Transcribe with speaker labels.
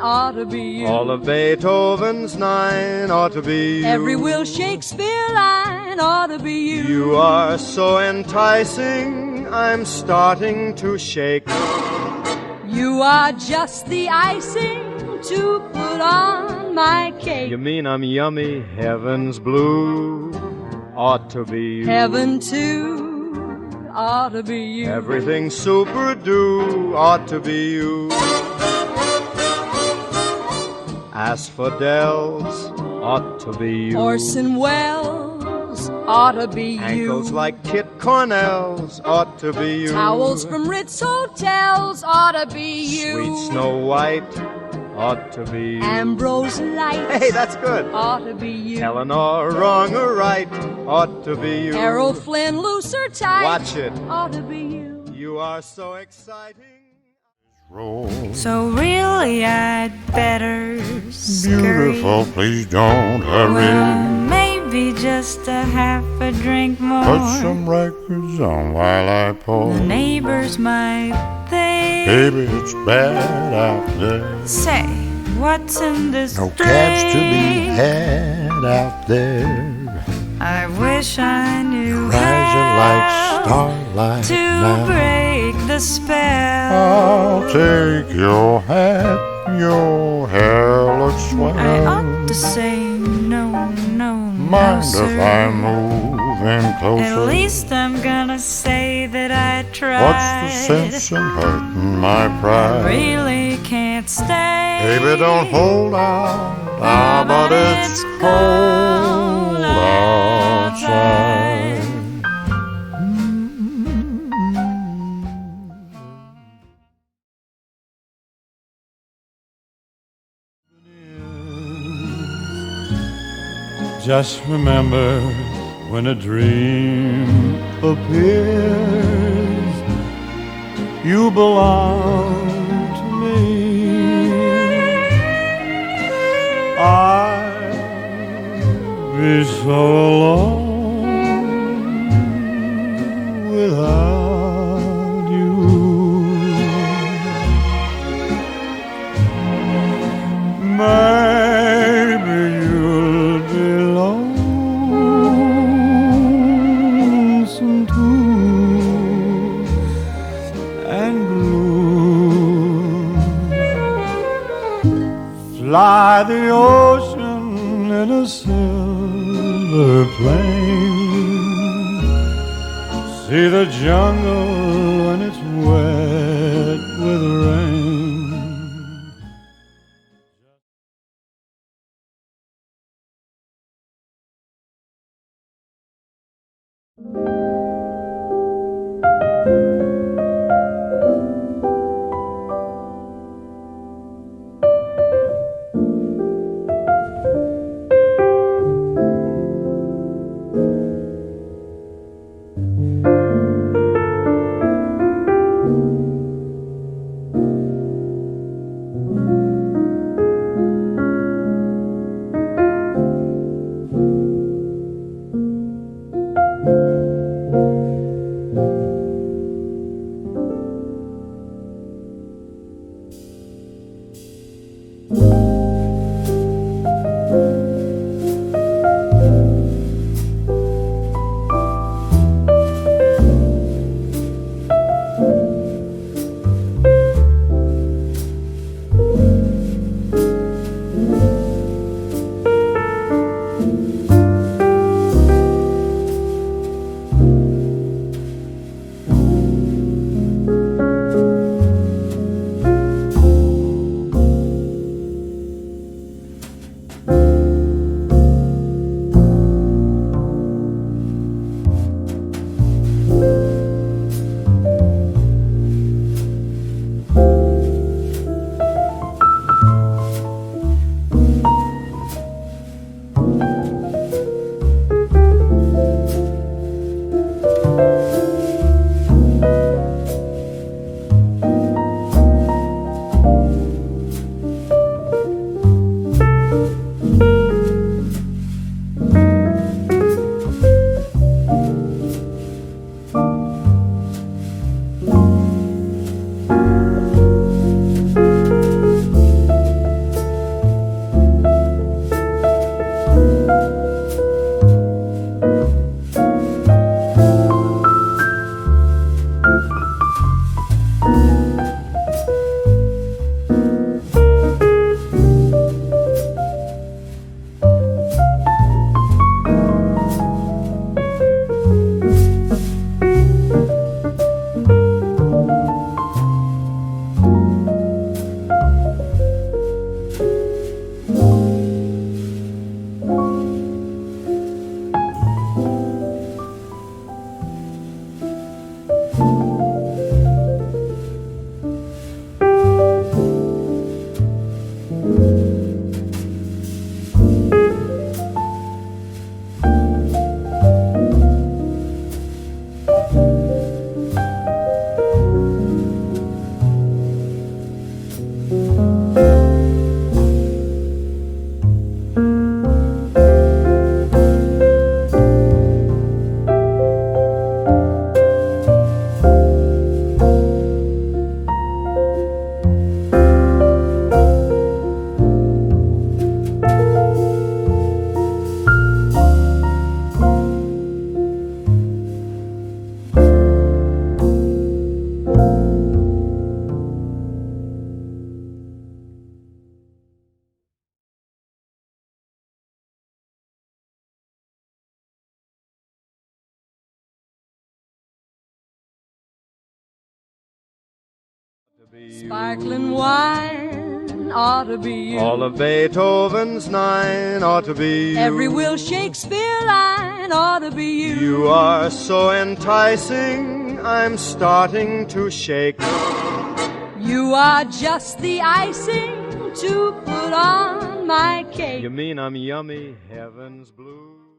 Speaker 1: ought to be you.
Speaker 2: All of Beethoven's 9 ought to be you.
Speaker 1: Every Will Shakespeare line ought to be you.
Speaker 2: You are so enticing, I'm starting to shake.
Speaker 1: You are just the icing to put on my cake.
Speaker 2: You mean I'm yummy, heaven's blue ought to be you.
Speaker 1: Heaven too ought to be you.
Speaker 2: Everything super do ought to be you. Asphodels ought to be you.
Speaker 1: Orson Welles ought to be you.
Speaker 2: Ankles like Kit Cornell's ought to be you.
Speaker 1: Towels from Ritz hotels ought to be you.
Speaker 2: Sweet Snow White ought to be you.
Speaker 1: Ambrose Light,
Speaker 2: Hey, that's good.
Speaker 1: ought to be you.
Speaker 2: Eleanor, wrong or right, ought to be you.
Speaker 1: Errol Flynn, loose or tight,
Speaker 2: Watch it.
Speaker 1: ought to be you.
Speaker 2: You are so exciting.
Speaker 3: So really I'd better scurry.
Speaker 4: Beautiful, please don't hurry.
Speaker 3: Well, maybe just a half a drink more.
Speaker 4: Put some records on while I pour.
Speaker 3: The neighbors might think,
Speaker 4: Baby, it's bad out there.
Speaker 3: say, what's in this
Speaker 4: No
Speaker 3: drink?
Speaker 4: cabs to be had out there.
Speaker 3: I wish I knew
Speaker 4: Rising like
Speaker 3: how
Speaker 4: starlight
Speaker 3: to
Speaker 4: now.
Speaker 3: break the spell.
Speaker 4: I'll take your hat, your hair looks swell.
Speaker 3: I ought to say no, no, no,
Speaker 4: Mind
Speaker 3: sir.
Speaker 4: if I move in closer?
Speaker 3: At least I'm gonna say that I tried.
Speaker 4: What's the sense in hurting my pride?
Speaker 3: Really can't stay.
Speaker 4: Baby, don't hold out. Ah, but it's cold outside.
Speaker 5: Just remember when a dream appears, you belong to me. I'd be so alone without you. Maybe you'll be lonesome too and blue. Fly the ocean in a silver plane. See the jungle when it's wet with rain.
Speaker 1: Sparkling wine ought to be you.
Speaker 2: All of Beethoven's 9 ought to be you.
Speaker 1: Every Will Shakespeare line ought to be you.
Speaker 2: You are so enticing, I'm starting to shake.
Speaker 1: You are just the icing to put on my cake.
Speaker 2: You mean I'm yummy, heaven's blue?